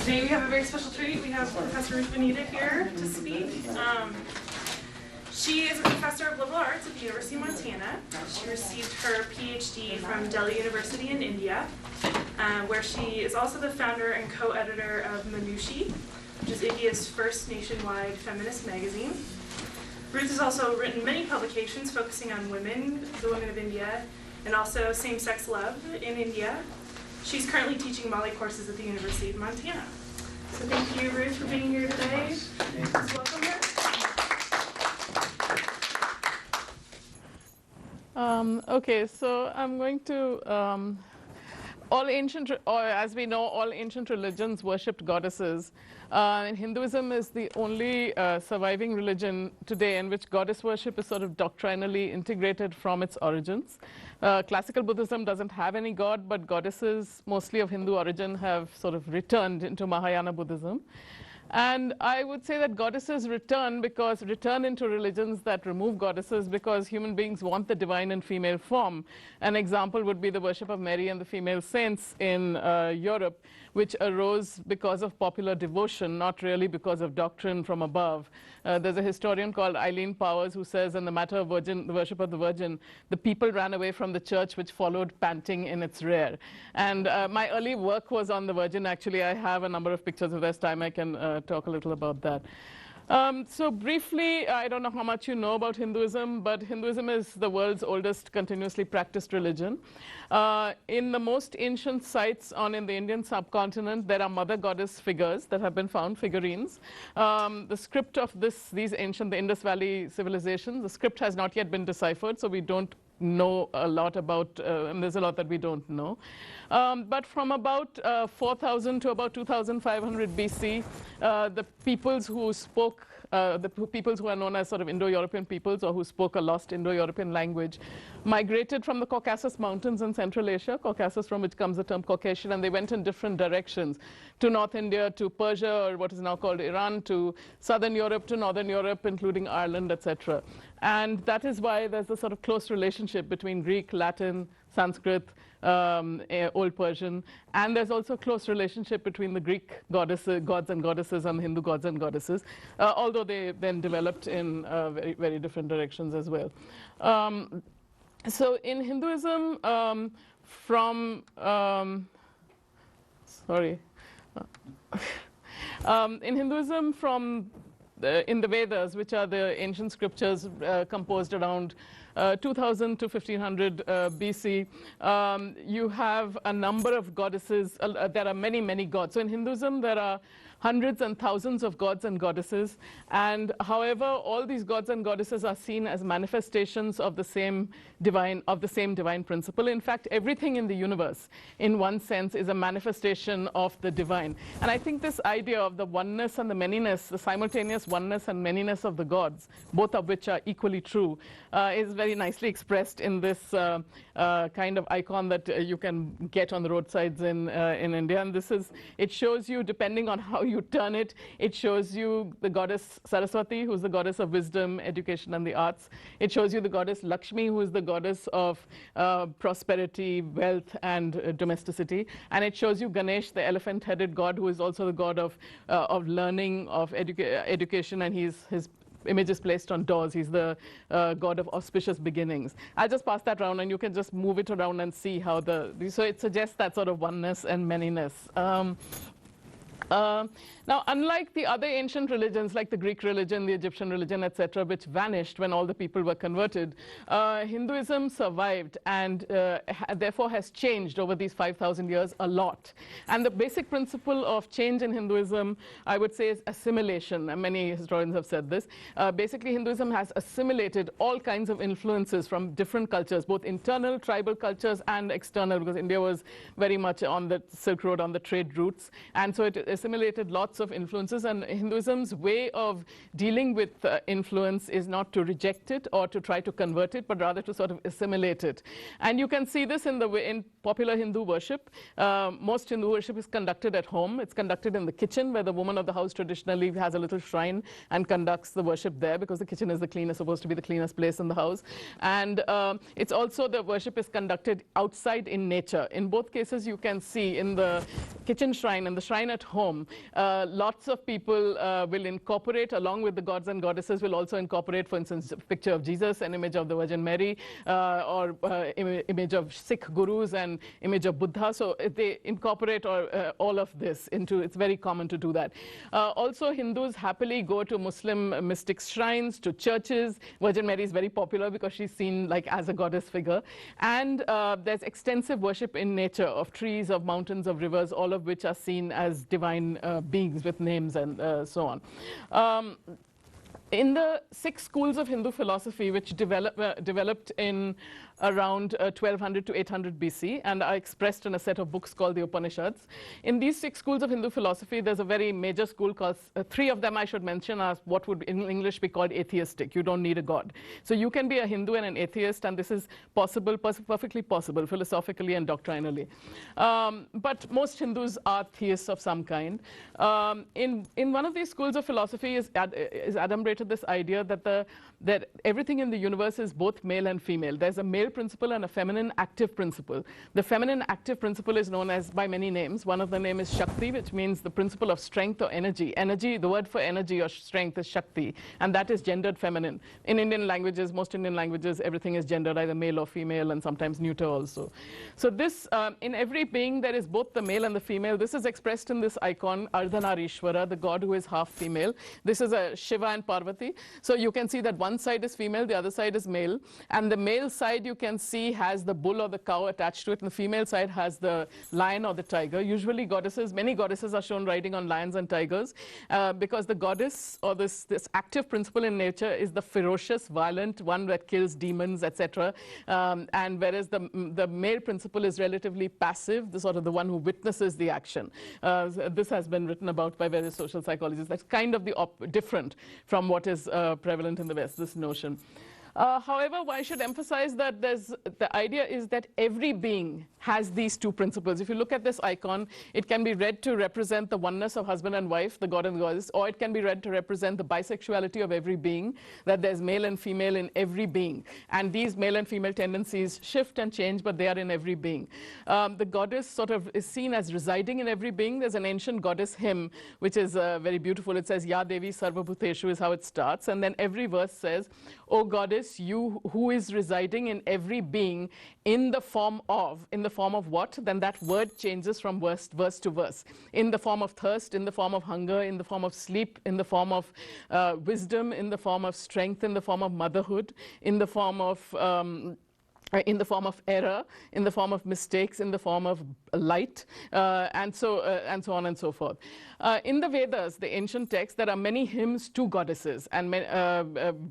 Today we have a very special treat. We have Professor Ruth Vanita here to speak. She is a professor of liberal arts at the University of Montana. She received her PhD from Delhi University in India, where she is also the founder and co-editor of Manushi, which is India's first nationwide feminist magazine. Ruth has also written many publications focusing on women, the women of India, and also same-sex love in India. She's currently teaching Mali courses at the University of Montana. So thank you, Ruth, for being here today. Let's welcome her. Okay, so I'm going to, all ancient, or as we know, all ancient religions worshipped goddesses. And Hinduism is the only surviving religion today in which goddess worship is sort of doctrinally integrated from its origins. Classical Buddhism doesn't have any god, but goddesses, mostly of Hindu origin, have sort of returned into Mahayana Buddhism. And I would say that goddesses return into religions that remove goddesses because human beings want the divine in female form. An example would be the worship of Mary and the female saints in Europe, which arose because of popular devotion, not really because of doctrine from above. There's a historian called Eileen Powers who says, in the matter of the worship of the Virgin, the people ran away from the church which followed panting in its rear. And my early work was on the Virgin. Actually, I have a number of pictures. If there's time, I can talk a little about that. So briefly, I don't know how much you know about Hinduism, but Hinduism is the world's oldest continuously practiced religion. In the most ancient sites in the Indian subcontinent, there are mother goddess figures that have been found, figurines. The script of the Indus Valley civilization, the script has not yet been deciphered, so we don't know a lot about, and there's a lot that we don't know. But from about 4,000 to about 2,500 BC, the peoples who spoke, the peoples who are known as sort of Indo-European peoples or who spoke a lost Indo-European language, migrated from the Caucasus Mountains in Central Asia, Caucasus from which comes the term Caucasian, and they went in different directions, to North India, to Persia, or what is now called Iran, to Southern Europe, to Northern Europe, including Ireland, etc. And that is why there's a sort of close relationship between Greek, Latin, Sanskrit, Old Persian, and there's also a close relationship between the Greek gods and goddesses and the Hindu gods and goddesses, although they then developed in very, very different directions as well. So in Hinduism, in Hinduism, in the Vedas, which are the ancient scriptures composed around 2000 to 1500 BC, you have a number of goddesses. There are many, many gods. So in Hinduism, there are hundreds and thousands of gods and goddesses. And however, all these gods and goddesses are seen as manifestations of the same divine principle. In fact, everything in the universe, in one sense, is a manifestation of the divine. And I think this idea of the oneness and the manyness, the simultaneous oneness and manyness of the gods, both of which are equally true, is very nicely expressed in this kind of icon that you can get on the roadsides in India. And it shows you, depending on how you turn it, it shows you the goddess Saraswati, who's the goddess of wisdom, education, and the arts. It shows you the goddess Lakshmi, who is the goddess of prosperity, wealth, and domesticity. And it shows you Ganesh, the elephant-headed god, who is also the god of learning, of education, and his image is placed on doors. He's the god of auspicious beginnings. I'll just pass that around, and you can just move it around and see how so it suggests that sort of oneness and manyness. Now, unlike the other ancient religions, like the Greek religion, the Egyptian religion, etc., which vanished when all the people were converted, Hinduism survived and therefore has changed over these 5,000 years a lot. And the basic principle of change in Hinduism, I would say, is assimilation. And many historians have said this. Basically, Hinduism has assimilated all kinds of influences from different cultures, both internal tribal cultures and external, because India was very much on the Silk Road, on the trade routes. And so it assimilated lots of influences, and Hinduism's way of dealing with influence is not to reject it or to try to convert it, but rather to sort of assimilate it. And you can see this in popular Hindu worship. Most Hindu worship is conducted at home. It's conducted in the kitchen, where the woman of the house traditionally has a little shrine and conducts the worship there, because the kitchen is supposed to be the cleanest place in the house. And it's also, the worship is conducted outside in nature. In both cases, you can see in the kitchen shrine and the shrine at home, home, lots of people will incorporate, along with the gods and goddesses, will also incorporate, for instance, a picture of Jesus, an image of the Virgin Mary, or image of Sikh gurus and image of Buddha. So they incorporate all of this into, it's very common to do that. Also, Hindus happily go to Muslim mystic shrines, to churches. Virgin Mary is very popular because she's seen like as a goddess figure. And there's extensive worship in nature of trees, of mountains, of rivers, all of which are seen as divine beings with names and so on. In the 6 schools of Hindu philosophy, which developed in around 1200 to 800 BC and are expressed in a set of books called the Upanishads. In these 6 schools of Hindu philosophy, there's a very major school called, 3 of them I should mention are what would in English be called atheistic. You don't need a god. So you can be a Hindu and an atheist, and this is possible, perfectly possible, philosophically and doctrinally. But most Hindus are theists of some kind. In one of these schools of philosophy is adumbrated this idea that everything in the universe is both male and female. There's a male principle and a feminine active principle. The feminine active principle is known as by many names. One of the names is Shakti, which means the principle of strength or energy. Energy, the word for energy or strength is Shakti, and that is gendered feminine. In Indian languages, most Indian languages, everything is gendered, either male or female, and sometimes neuter also. So this, in every being, there is both the male and the female. This is expressed in this icon, Ardhanarishwara, the god who is half female. This is a Shiva and Parvati. So you can see that one side is female, the other side is male, and the male side you can see has the bull or the cow attached to it, and the female side has the lion or the tiger. Usually goddesses, many goddesses are shown riding on lions and tigers because the goddess, or this active principle in nature, is the ferocious, violent one that kills demons, etc. And whereas the male principle is relatively passive, the sort of the one who witnesses the action. This has been written about by various social psychologists. That's kind of the different from what is prevalent in the West, this notion. However, I should emphasize that the idea is that every being has these 2 principles. If you look at this icon, it can be read to represent the oneness of husband and wife, the god and the goddess, or it can be read to represent the bisexuality of every being, that there's male and female in every being. And these male and female tendencies shift and change, but they are in every being. The goddess sort of is seen as residing in every being. There's an ancient goddess hymn, which is very beautiful. It says, Ya Devi Sarvabhuteshu is how it starts. And then every verse says, O goddess, you who is residing in every being in the form of what? Then that word changes from verse to verse. In the form of thirst, in the form of hunger, in the form of sleep, in the form of wisdom, in the form of strength, in the form of motherhood, in the form of error, in the form of mistakes, in the form of light, and so on and so forth. In the Vedas, the ancient texts, there are many hymns to goddesses and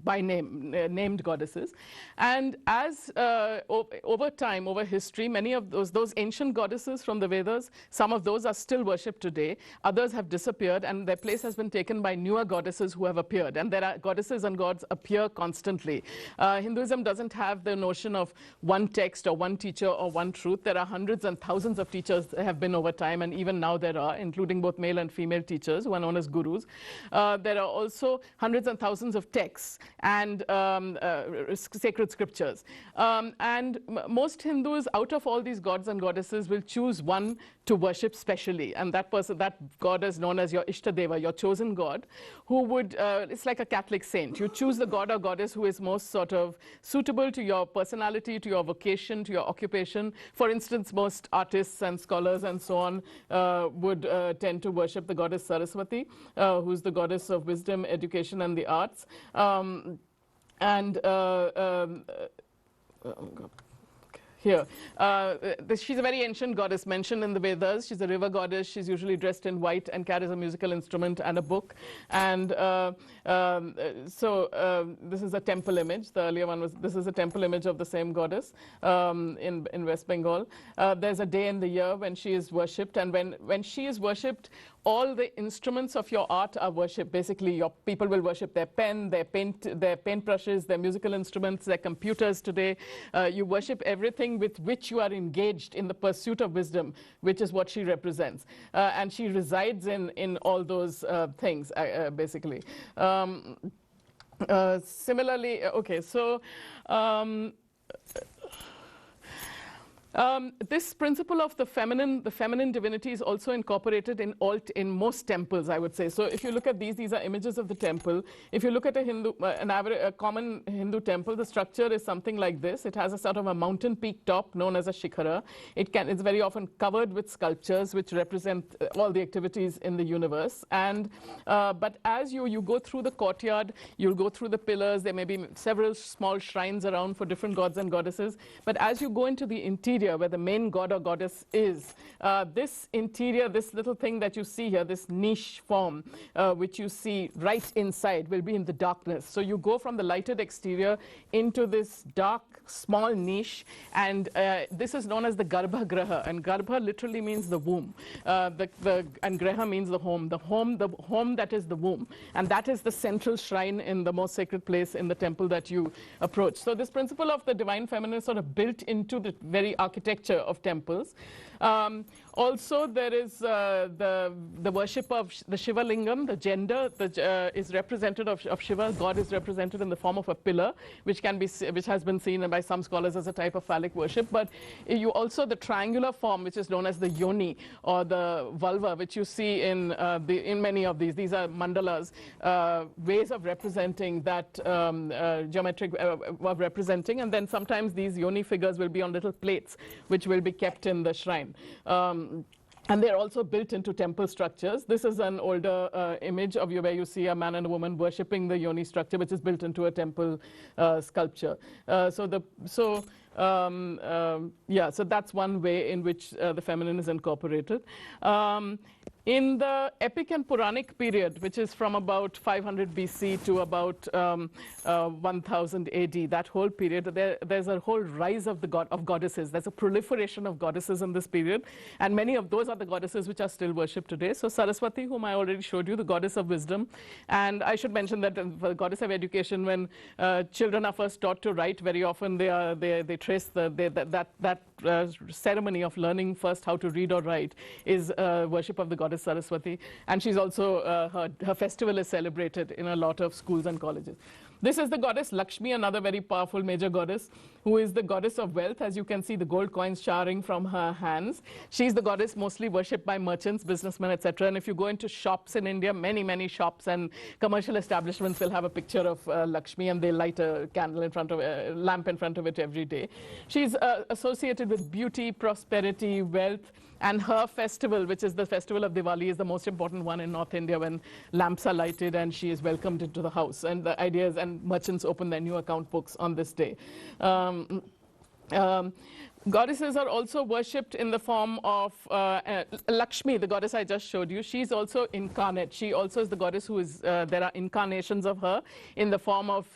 by name, named goddesses. And as over time, over history, many of those ancient goddesses from the Vedas, some of those are still worshipped today. Others have disappeared, and their place has been taken by newer goddesses who have appeared. And there are goddesses and gods appear constantly. Hinduism doesn't have the notion of one text or one teacher or one truth. There are hundreds and thousands of teachers that have been over time, and even now there are, including both male and female teachers who are known as gurus. There are also hundreds and thousands of texts and sacred scriptures. And most Hindus, out of all these gods and goddesses, will choose one to worship specially, and that god is known as your Ishtadeva, your chosen god, who would, it's like a Catholic saint. You choose the god or goddess who is most sort of suitable to your personality, to your vocation, to your occupation. For instance, most artists and scholars and so on would tend to worship the goddess Saraswati, who's the goddess of wisdom, education, and the arts. Here, she's a very ancient goddess mentioned in the Vedas. She's a river goddess. She's usually dressed in white and carries a musical instrument and a book. And this is a temple image. The earlier one was, this is a temple image of the same goddess in West Bengal. There's a day in the year when she is worshipped, and when she is worshipped, all the instruments of your art are worshipped. Basically, your people will worship their pen, their paintbrushes, their musical instruments, their computers today. You worship everything with which you are engaged in the pursuit of wisdom, which is what she represents. And she resides in all those things, basically. Similarly, okay, so This principle of the feminine divinity is also incorporated in most temples, I would say. So if you look at these are images of the temple. If you look at a common Hindu temple, the structure is something like this. It has a sort of a mountain peak top known as a shikhara. It's very often covered with sculptures which represent all the activities in the universe. And but as you go through the courtyard, you'll go through the pillars. There may be several small shrines around for different gods and goddesses. But as you go into the interior, where the main god or goddess is, this interior, this little thing that you see here, this niche form, which you see right inside, will be in the darkness. So you go from the lighted exterior into this dark, small niche, and this is known as the Garbha Graha. And Garbha literally means the womb, and Graha means the home that is the womb. And that is the central shrine in the most sacred place in the temple that you approach. So this principle of the divine feminine is sort of built into the very architecture of temples. Also, there is the worship of the Shiva Lingam, the gender is represented of Shiva. God is represented in the form of a pillar, which has been seen by some scholars as a type of phallic worship. But you also the triangular form, which is known as the yoni or the vulva, which you see in many of these. These are mandalas, ways of representing that geometric of representing, and then sometimes these yoni figures will be on little plates, which will be kept in the shrine. And they're also built into temple structures. This is an older image of where you see a man and a woman worshipping the yoni structure, which is built into a temple sculpture. So that's one way in which the feminine is incorporated. In the epic and Puranic period, which is from about 500 BC to about 1000 AD, that whole period, there's a whole rise of goddesses. There's a proliferation of goddesses in this period, and many of those are the goddesses which are still worshipped today. So Saraswati, whom I already showed you, the goddess of wisdom, and I should mention that the goddess of education, when children are first taught to write, very often they trace that ceremony of learning first how to read or write is worship of the goddess Saraswati, and she's also her festival is celebrated in a lot of schools and colleges. This is the goddess Lakshmi, another very powerful major goddess, who is the goddess of wealth. As you can see, the gold coins showering from her hands. She's the goddess mostly worshipped by merchants, businessmen, etc. And if you go into shops in India, many shops and commercial establishments will have a picture of Lakshmi, and they light a candle in front of a lamp in front of it every day. She's associated with beauty, prosperity, wealth. And her festival, which is the festival of Diwali, is the most important one in North India, when lamps are lighted and she is welcomed into the house. And the idea is, and merchants open their new account books on this day. Goddesses are also worshipped in the form of Lakshmi, the goddess I just showed you. She's also incarnate. She also is the goddess who is, there are incarnations of her in the form of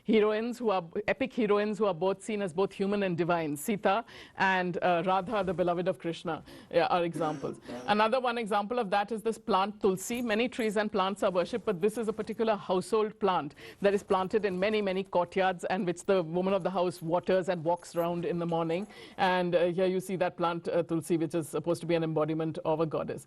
heroines who are, epic heroines who are both seen as both human and divine. Sita and Radha, the beloved of Krishna, are examples. Another one example of that is this plant Tulsi. Many trees and plants are worshipped, but this is a particular household plant that is planted in many courtyards, and which the woman of the house waters and walks around in the morning. And here you see that plant Tulsi, which is supposed to be an embodiment of a goddess.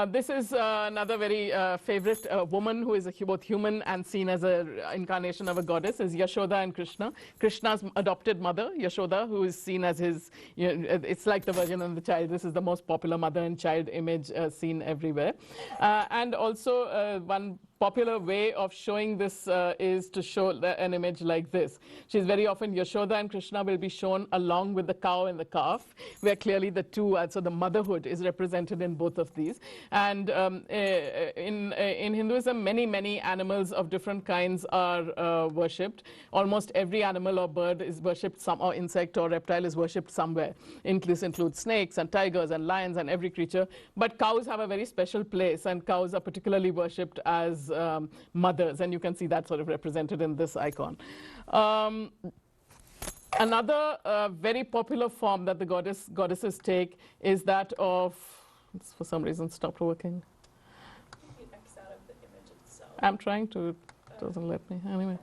This is another very favorite woman who is both human and seen as an incarnation of a goddess, is Yashoda and Krishna. Krishna's adopted mother, Yashoda, who is seen as his, it's like the Virgin and the Child. This is the most popular mother and child image seen everywhere. And also one popular way of showing this is to show an image like this. She's very often, Yashoda and Krishna will be shown along with the cow and the calf, where clearly the two, so the motherhood is represented in both of these. And in Hinduism, many animals of different kinds are worshipped. Almost every animal or bird is worshipped, or insect or reptile is worshipped somewhere. This includes snakes and tigers and lions and every creature. But cows have a very special place, and cows are particularly worshipped as mothers, and you can see that sort of represented in this icon. Another very popular form that the goddesses take is that of, it's for some reason stopped working. You X out of the image itself. I'm trying to, it doesn't let me. Anyway.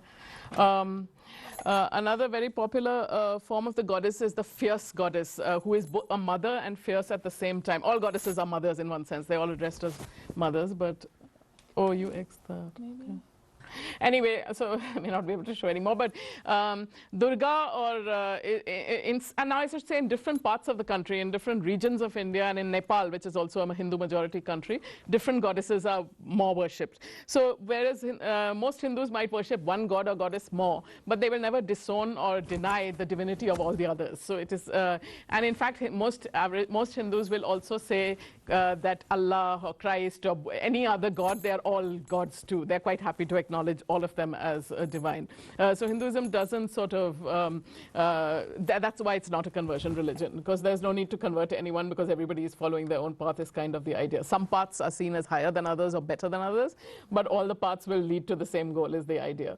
Another very popular form of the goddess is the fierce goddess, who is both a mother and fierce at the same time. All goddesses are mothers in one sense. They're all addressed as mothers, but oh, you X that. Maybe. Okay. Anyway, so I may not be able to show anymore, but Durga, and now I should say in different parts of the country, in different regions of India, and in Nepal, which is also a Hindu majority country, different goddesses are more worshipped. So whereas most Hindus might worship one god or goddess more, but they will never disown or deny the divinity of all the others. So it is, and in fact, most Hindus will also say that Allah or Christ or any other god, they are all gods too. They're quite happy to acknowledge all of them as divine. So Hinduism doesn't sort of, that's why it's not a conversion religion, because there's no need to convert anyone because everybody is following their own path is kind of the idea. Some paths are seen as higher than others or better than others, but all the paths will lead to the same goal is the idea.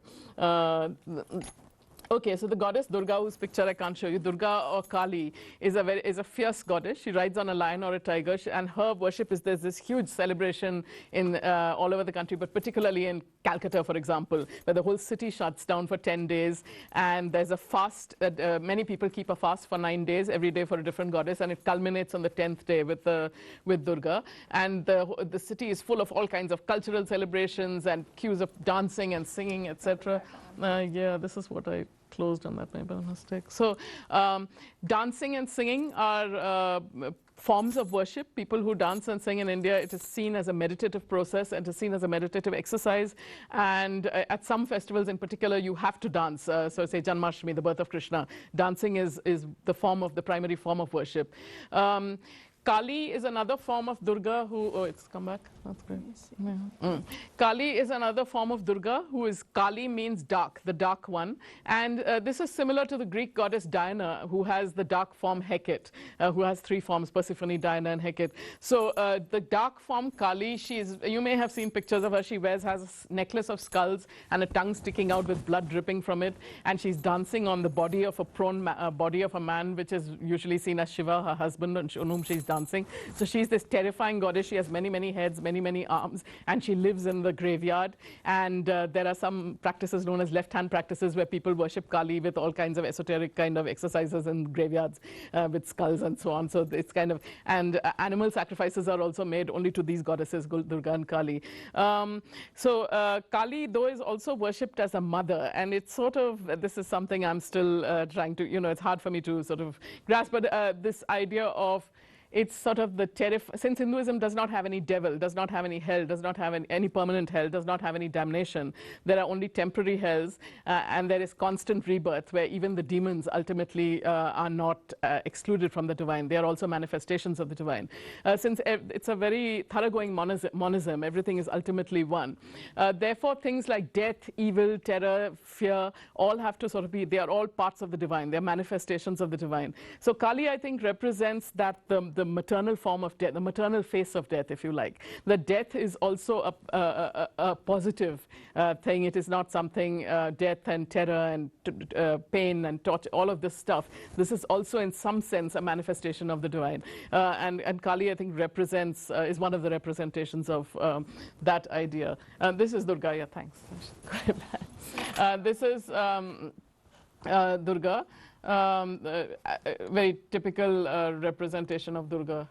Okay, so the goddess Durga, whose picture I can't show you, Durga or Kali, is a fierce goddess. She rides on a lion or a tiger, and her worship is there's this huge celebration in all over the country, but particularly in Calcutta, for example, where the whole city shuts down for 10 days, and there's a fast that many people keep a fast for 9 days, every day for a different goddess, and it culminates on the 10th day with Durga, and the city is full of all kinds of cultural celebrations and cues of dancing and singing, etc. Yeah, this is what I closed on that, maybe by mistake. So dancing and singing are forms of worship. People who dance and sing in India, it is seen as a meditative process and it is seen as a meditative exercise. And at some festivals in particular, you have to dance. So say Janmashtami, the birth of Krishna, dancing is the primary form of worship. Kali is another form of Durga who, oh, it's come back. That's great. Yeah. Kali is another form of Durga who is, Kali means dark, the dark one. And this is similar to the Greek goddess Diana, who has the dark form Hecate, who has 3 forms, Persephone, Diana, and Hecate. So the dark form Kali, you may have seen pictures of her. She has a necklace of skulls and a tongue sticking out with blood dripping from it. And she's dancing on the body of a prone body of a man, which is usually seen as Shiva, her husband, on whom she's dancing. So she's this terrifying goddess. She has many, many heads, many, many arms, and she lives in the graveyard. And there are some practices known as left-hand practices where people worship Kali with all kinds of esoteric kind of exercises in graveyards with skulls and so on. So it's kind of, and animal sacrifices are also made only to these goddesses, Durga and Kali. Kali, though, is also worshipped as a mother, and it's sort of, this is something I'm still trying to, it's hard for me to sort of grasp, but this idea of, it's sort of the since Hinduism does not have any devil, does not have any hell, does not have any permanent hell, does not have any damnation. There are only temporary hells, and there is constant rebirth where even the demons ultimately are not excluded from the divine. They are also manifestations of the divine. Since it's a very thoroughgoing monism, everything is ultimately one. Therefore, things like death, evil, terror, fear, all have to sort of be, they are all parts of the divine. They're manifestations of the divine. So Kali, I think, represents that the maternal form of death, the maternal face of death, if you like. The death is also a positive thing. It is not something, death and terror and pain and torture, all of this stuff. This is also in some sense a manifestation of the divine. And Kali, I think, represents, is one of the representations of that idea. This is Durga, yeah, thanks. This is Durga. Very typical representation of Durga.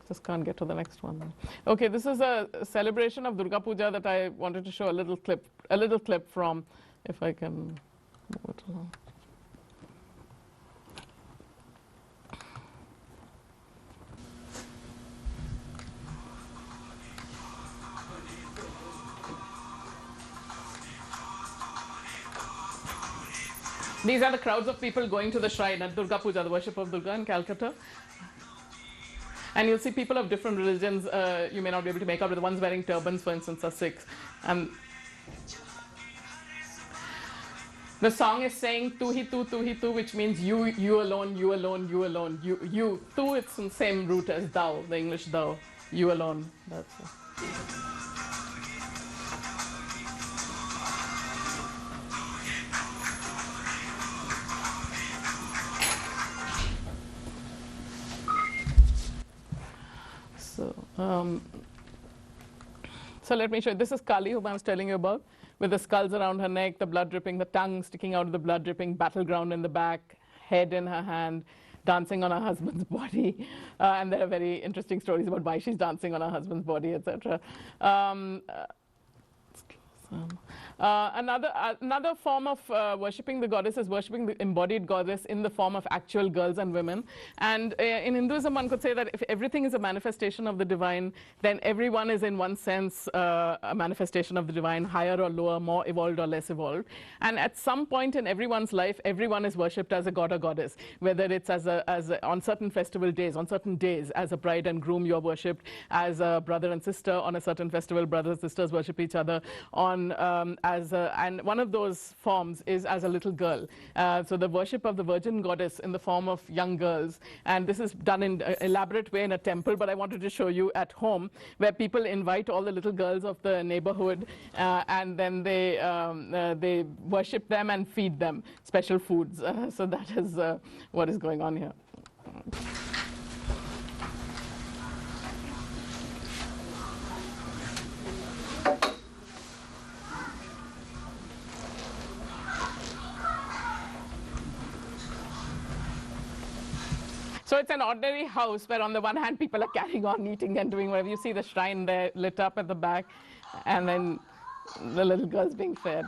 Just can't get to the next one. Okay, this is a celebration of Durga Puja that I wanted to show a little clip from, if I can move it along. These are the crowds of people going to the shrine at Durga Puja, the worship of Durga in Calcutta. And you'll see people of different religions. You may not be able to make out, but the ones wearing turbans, for instance, are Sikhs. And the song is saying tu hi tu, which means you alone, you alone, you alone, you. Tu, it's in the same root as thou, the English thou, you alone. That's it. So let me show you. This is Kali, whom I was telling you about, with the skulls around her neck, the blood dripping, the tongue sticking out of the blood dripping, battleground in the back, head in her hand, dancing on her husband's body. And there are very interesting stories about why she's dancing on her husband's body, etc. Another form of worshipping the goddess is worshipping the embodied goddess in the form of actual girls and women. And in Hinduism, one could say that if everything is a manifestation of the divine, then everyone is in one sense a manifestation of the divine, higher or lower, more evolved or less evolved. And at some point in everyone's life, everyone is worshipped as a god or goddess, whether it's on certain festival days, on certain days, as a bride and groom, you're worshipped, as a brother and sister. On a certain festival, brothers and sisters worship each other. And one of those forms is as a little girl. So the worship of the virgin goddess in the form of young girls. And this is done in an elaborate way in a temple, but I wanted to show you at home, where people invite all the little girls of the neighborhood, and then they worship them and feed them special foods. So that is what is going on here. So it's an ordinary house where on the one hand people are carrying on eating and doing whatever. You see the shrine there lit up at the back, and then the little girls being fed.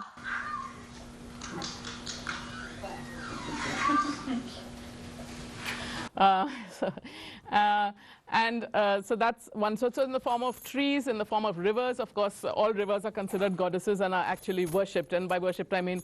So that's one. So in the form of trees, in the form of rivers. Of course, all rivers are considered goddesses and are actually worshipped. And by worshipped, I mean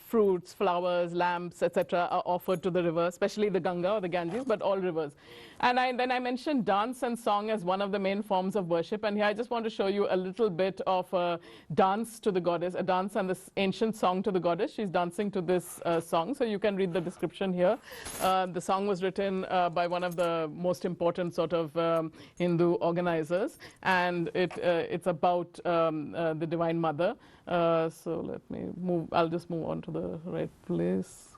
fruits, flowers, lamps, etc. are offered to the river, especially the Ganga or the Ganges, but all rivers. And then I mentioned dance and song as one of the main forms of worship. And here I just want to show you a little bit of a dance to the goddess, a dance and this ancient song to the goddess. She's dancing to this song. So you can read the description here. The song was written by one of the most important sort of Hindu organizers. And it's about the Divine Mother. So let me move. I'll just move on to the right place.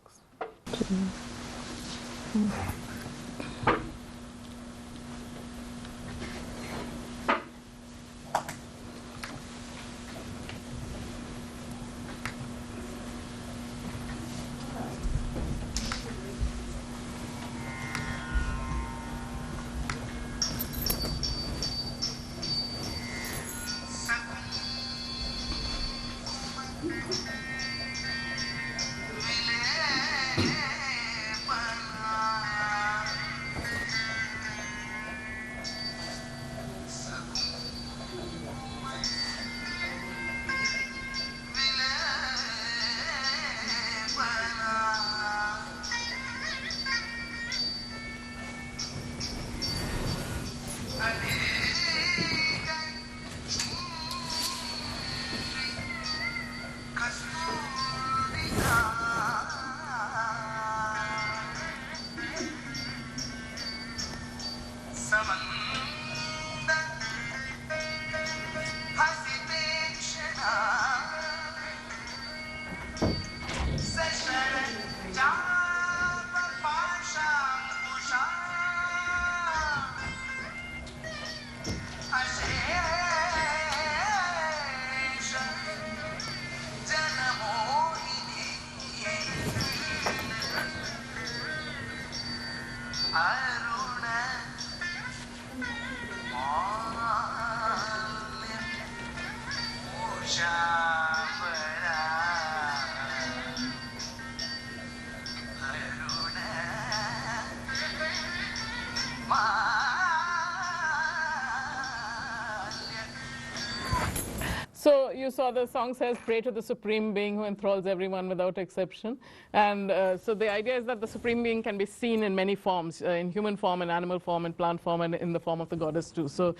So you saw the song says, pray to the Supreme Being who enthralls everyone without exception. And so the idea is that the Supreme Being can be seen in many forms, in human form, in animal form, in plant form, and in the form of the goddess too. So,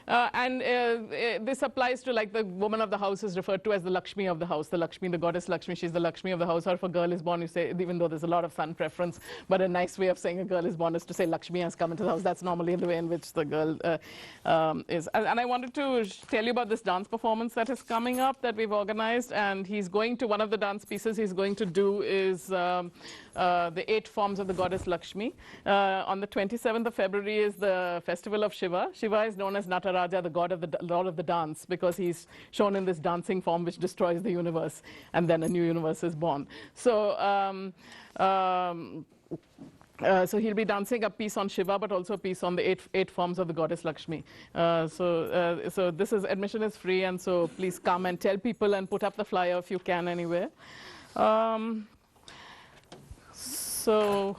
this applies to, like, the woman of the house is referred to as the Lakshmi of the house. The Lakshmi, the goddess Lakshmi, she's the Lakshmi of the house. Or if a girl is born, you say, even though there's a lot of son preference, but a nice way of saying a girl is born is to say Lakshmi has come into the house. That's normally the way in which the girl is. And I wanted to tell you about this dance performance that is coming up that we've organized. And he's going to, one of the dance pieces he's going to do is the 8 forms of the goddess Lakshmi. On the 27th of February is the festival of Shiva. Shiva is known as Nataraja, the god of the lord of the dance, because he's shown in this dancing form which destroys the universe, and then a new universe is born. So So he'll be dancing a piece on Shiva, but also a piece on the eight forms of the goddess Lakshmi. So this is, admission is free, and so please come and tell people and put up the flyer if you can anywhere. So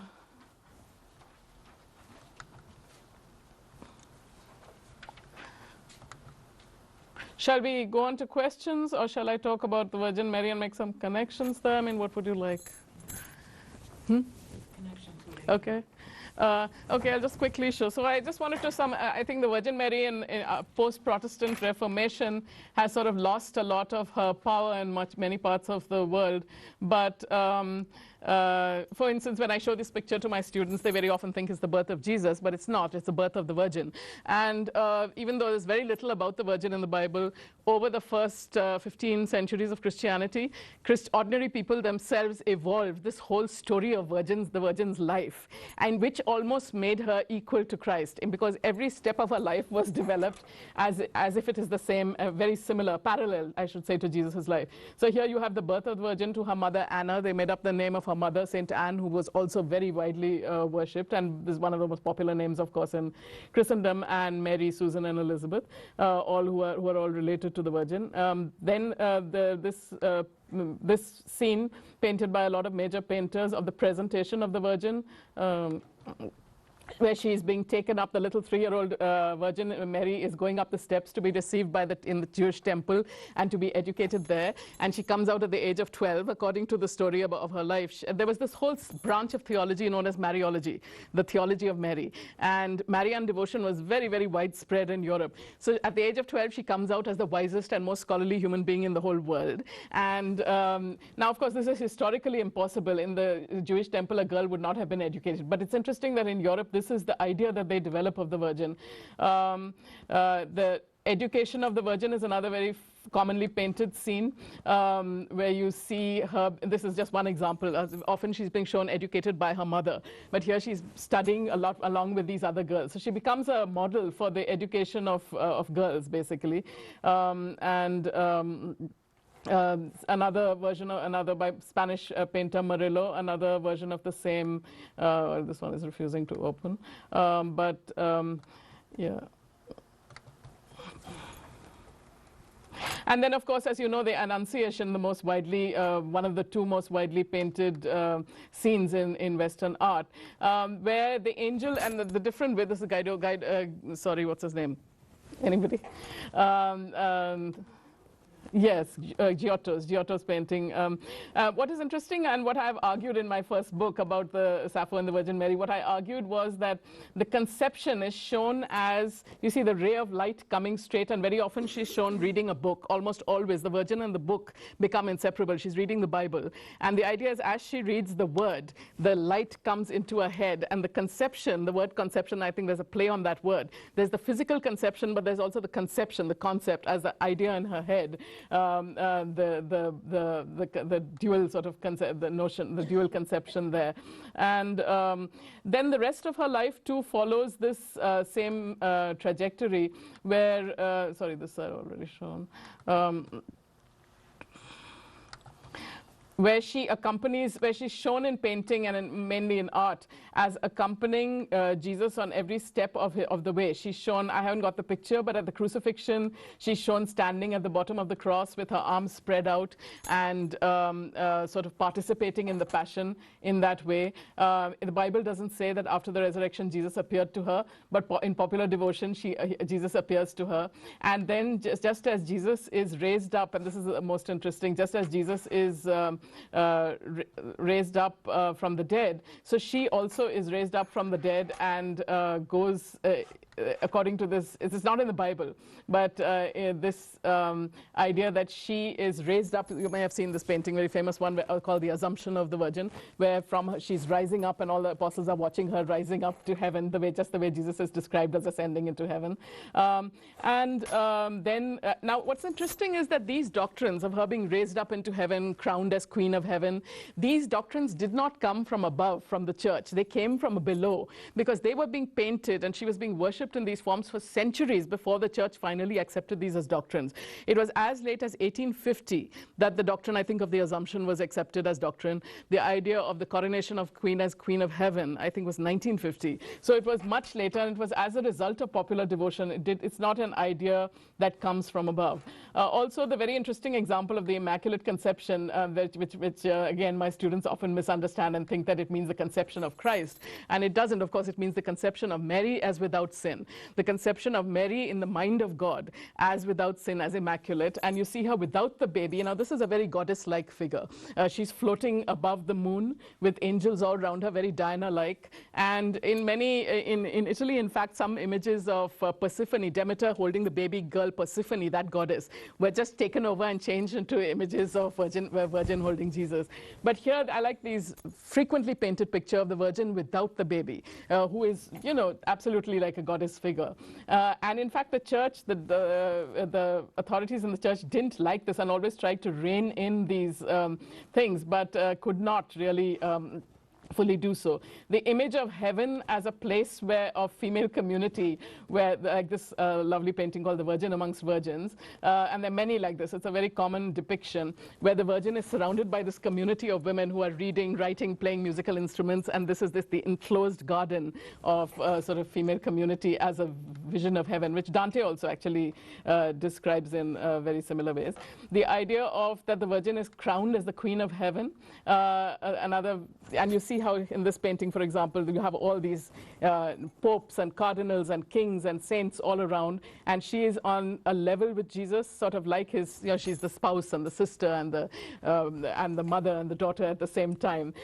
shall we go on to questions, or shall I talk about the Virgin Mary and make some connections there? I mean, what would you like? Okay. Okay, I'll just quickly show. So I just wanted to I think the Virgin Mary in post-Protestant Reformation has sort of lost a lot of her power in many parts of the world. But for instance, when I show this picture to my students, they very often think it's the birth of Jesus, but it's not. It's the birth of the Virgin. And even though there's very little about the Virgin in the Bible, over the first 15 centuries of Christianity, ordinary people themselves evolved this whole story of the Virgin's life, and which almost made her equal to Christ, because every step of her life was developed as if it is the same, very similar, parallel, I should say, to Jesus' life. So here you have the birth of the Virgin to her mother Anna. They made up the name of her mother, Saint Anne, who was also very widely worshipped, and is one of the most popular names, of course, in Christendom, and Mary, Susan, and Elizabeth, all who are all related to the Virgin. Then this scene painted by a lot of major painters of the presentation of the Virgin, where she is being taken up, the little 3-year-old Virgin Mary is going up the steps to be received in the Jewish temple and to be educated there. And she comes out at the age of 12, according to the story of her life. There was this whole branch of theology known as Mariology, the theology of Mary. And Marian devotion was very, very widespread in Europe. So at the age of 12, she comes out as the wisest and most scholarly human being in the whole world. And now, of course, this is historically impossible. In the Jewish temple, a girl would not have been educated. But it's interesting that in Europe, this is the idea that they develop of the Virgin. The education of the Virgin is another very commonly painted scene, where you see her. This is just one example. Often she's being shown educated by her mother, but here she's studying a lot along with these other girls. So she becomes a model for the education of girls, basically. Another by Spanish painter Murillo, another version of the same. This one is refusing to open, yeah. And then, of course, as you know, the Annunciation, the most widely, one of the two most widely painted scenes in Western art, where the angel and the different way. This is sorry, what's his name? Anybody? Yes, Giotto's painting. What is interesting, and what I've argued in my first book about the Sappho and the Virgin Mary, what I argued was that the conception is shown as, you see the ray of light coming straight, and very often she's shown reading a book. Almost always the Virgin and the book become inseparable. She's reading the Bible. And the idea is, as she reads the word, the light comes into her head, and the conception, the word conception, I think there's a play on that word. There's the physical conception, but there's also the conception, the concept as the idea in her head. The dual sort of concept, the notion, the dual conception there. And then the rest of her life too follows this same trajectory where, sorry, this I've already shown. Where she's shown in painting and mainly in art as accompanying Jesus on every step of the way. She's shown, I haven't got the picture, but at the crucifixion, she's shown standing at the bottom of the cross with her arms spread out and sort of participating in the passion in that way. The Bible doesn't say that after the resurrection, Jesus appeared to her, but in popular devotion, Jesus appears to her. And then just as Jesus is raised up, and this is the most interesting, just as Jesus is raised up from the dead, so she also is raised up from the dead and goes according to this. It's not in the Bible, but this idea that she is raised up. You may have seen this painting, very famous one called The Assumption of the Virgin, where from her, she's rising up and all the apostles are watching her rising up to heaven, just the way Jesus is described as ascending into heaven. Then now what's interesting is that these doctrines of her being raised up into heaven, crowned as Queen of Heaven, these doctrines did not come from above, from the church. They came from below, because they were being painted and she was being worshipped worshipped in these forms for centuries before the church finally accepted these as doctrines. It was as late as 1850 that the doctrine, I think, of the Assumption was accepted as doctrine. The idea of the coronation of Queen as Queen of Heaven, I think, was 1950. So it was much later, and it was as a result of popular devotion. It's not an idea that comes from above. Also, the very interesting example of the Immaculate Conception, which again, my students often misunderstand and think that it means the conception of Christ. And it doesn't. Of course, it means the conception of Mary as without sin. The conception of Mary in the mind of God as without sin, as immaculate. And you see her without the baby. Now, this is a very goddess-like figure. She's floating above the moon with angels all around her, very Diana-like. And in Italy, in fact, some images of Persephone, Demeter holding the baby girl Persephone, that goddess, were just taken over and changed into images of Virgin holding Jesus. But here, I like these frequently painted picture of the Virgin without the baby, who is, you know, absolutely like a goddess figure. And in fact, the church, the authorities in the church didn't like this and always tried to rein in these things, but could not really fully do so. The image of heaven as a place of female community, where like this lovely painting called The Virgin Amongst Virgins, and there are many like this. It's a very common depiction where the Virgin is surrounded by this community of women who are reading, writing, playing musical instruments, and this is the enclosed garden of sort of female community as a vision of heaven, which Dante also actually describes in very similar ways. The idea of that the Virgin is crowned as the Queen of Heaven, and you see how in this painting, for example, you have all these popes and cardinals and kings and saints all around, and she is on a level with Jesus, sort of like his, you know, she's the spouse and the sister and the mother and the daughter at the same time.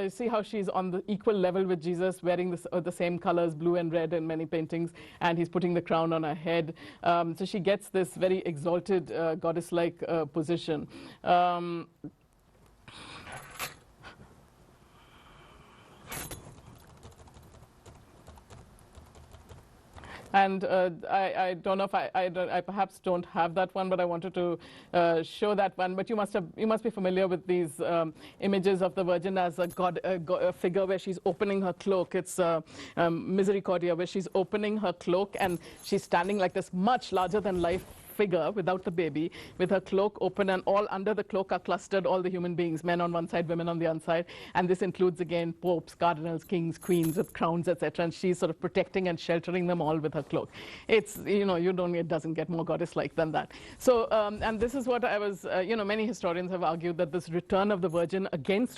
See how she's on the equal level with Jesus, wearing the same colors, blue and red in many paintings, and he's putting the crown on her head. So she gets this very exalted goddess-like position. And I don't know if I perhaps don't have that one, but I wanted to show that one. But you must be familiar with these images of the Virgin as a figure where she's opening her cloak. It's Misericordia, where she's opening her cloak and she's standing like this much larger than life figure without the baby, with her cloak open, and all under the cloak are clustered all the human beings, men on one side, women on the other side, and this includes again popes, cardinals, kings, queens with crowns, etc. And she's sort of protecting and sheltering them all with her cloak. It's, you know, it doesn't get more goddess-like than that. So and this is what I was, many historians have argued that this return of the Virgin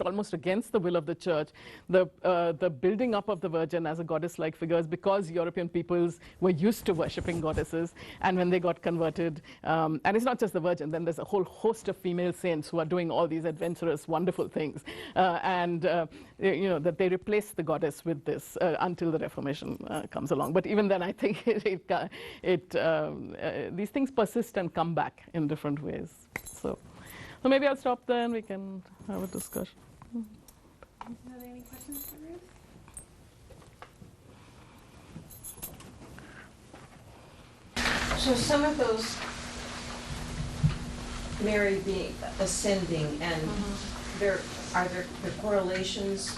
almost against the will of the church, the building up of the Virgin as a goddess-like figure is because European peoples were used to worshipping goddesses, and when they got converted, and it's not just the Virgin, then there's a whole host of female saints who are doing all these adventurous, wonderful things, that they replace the goddess with this until the Reformation comes along. But even then, I think these things persist and come back in different ways. So maybe I'll stop there and we can have a discussion. Are there any questions for Ruth? So some of those Mary being ascending, and are there correlations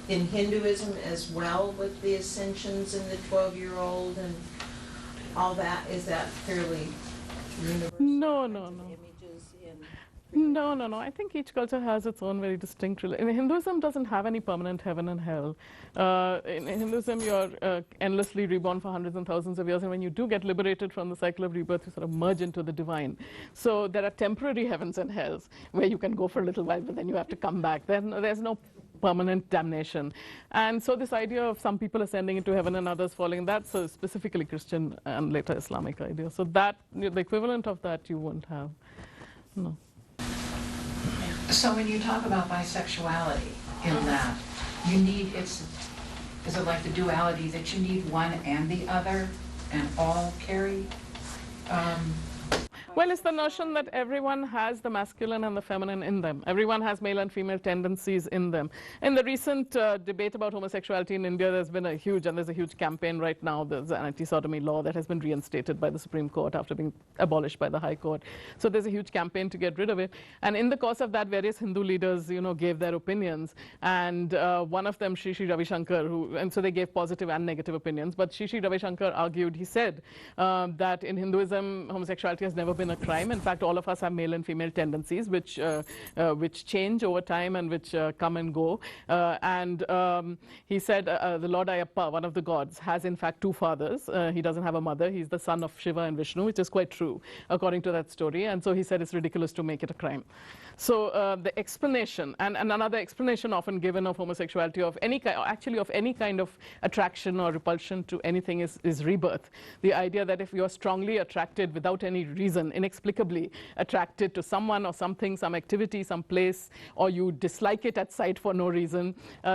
in Hinduism as well with the ascensions and the 12-year-old and all that? Is that fairly universal? No. Images in No. I think each culture has its own very distinct religion. Hinduism doesn't have any permanent heaven and hell. In Hinduism, you're endlessly reborn for hundreds and thousands of years, and when you do get liberated from the cycle of rebirth, you sort of merge into the divine. So there are temporary heavens and hells where you can go for a little while, but then you have to come back. Then there's no permanent damnation. And so this idea of some people ascending into heaven and others falling, that's a specifically Christian and later Islamic idea. So that, the equivalent of that you won't have. No. So when you talk about bisexuality in that, is it like the duality that you need one and the other and all carry Well, it's the notion that everyone has the masculine and the feminine in them. Everyone has male and female tendencies in them. In the recent debate about homosexuality in India, there's a huge campaign right now. There's an anti-sodomy law that has been reinstated by the Supreme Court after being abolished by the High Court. So there's a huge campaign to get rid of it. And in the course of that, various Hindu leaders, gave their opinions. And one of them, Sri Ravi Shankar, and so they gave positive and negative opinions. But Sri Ravi Shankar argued, he said that in Hinduism, homosexuality has never been a crime. In fact, all of us have male and female tendencies, which change over time and which come and go. He said the Lord Ayappa, one of the gods, has in fact two fathers. He doesn't have a mother. He's the son of Shiva and Vishnu, which is quite true, according to that story. And so he said it's ridiculous to make it a crime. So the explanation, and another explanation often given of homosexuality, of any kind of attraction or repulsion to anything, is rebirth. The idea that if you're strongly attracted without any reason, inexplicably attracted to someone or something, some activity, some place, or you dislike it at sight for no reason,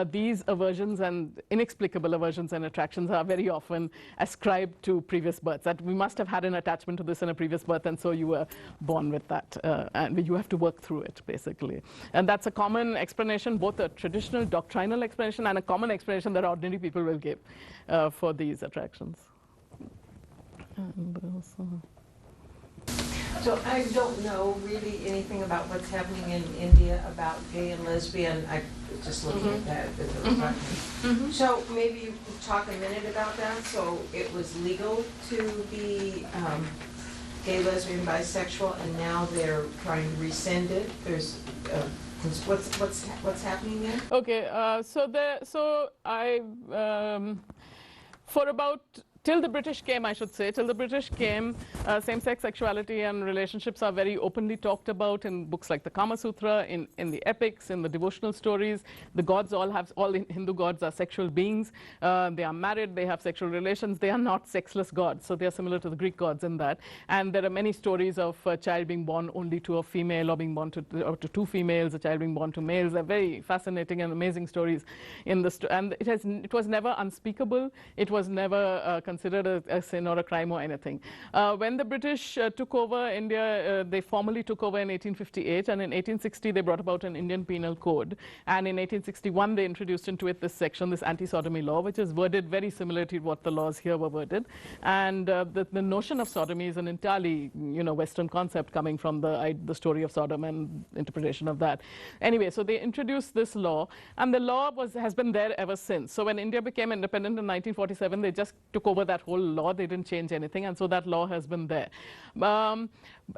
these aversions and inexplicable aversions and attractions are very often ascribed to previous births. That we must have had an attachment to this in a previous birth, and so you were born with that, and you have to work through it, basically. And that's a common explanation, both a traditional doctrinal explanation and a common explanation that ordinary people will give for these attractions. So I don't know really anything about what's happening in India about gay and lesbian. I was just looking at that. So maybe you could talk a minute about that. So it was legal to be gay, lesbian, bisexual, and now they're trying to rescind it. There's what's happening there? Okay, for about till the British came, I should say, till the British came, same-sex sexuality and relationships are very openly talked about in books like the Kama Sutra, in the epics, in the devotional stories. The gods all the Hindu gods are sexual beings. They are married, they have sexual relations. They are not sexless gods, so they are similar to the Greek gods in that. And there are many stories of a child being born only to a female, or being born to two females, a child being born to males. They're very fascinating and amazing stories in the and it was never unspeakable. It was never considered a sin or a crime or anything. When the British took over India, they formally took over in 1858, and in 1860 they brought about an Indian Penal Code, and in 1861 they introduced into it this section, this anti-sodomy law, which is worded very similar to what the laws here were worded. And the notion of sodomy is an entirely Western concept coming from the story of Sodom and interpretation of that. Anyway, so they introduced this law, and the law has been there ever since. So when India became independent in 1947, they just took over that whole law. They didn't change anything, and so that law has been there.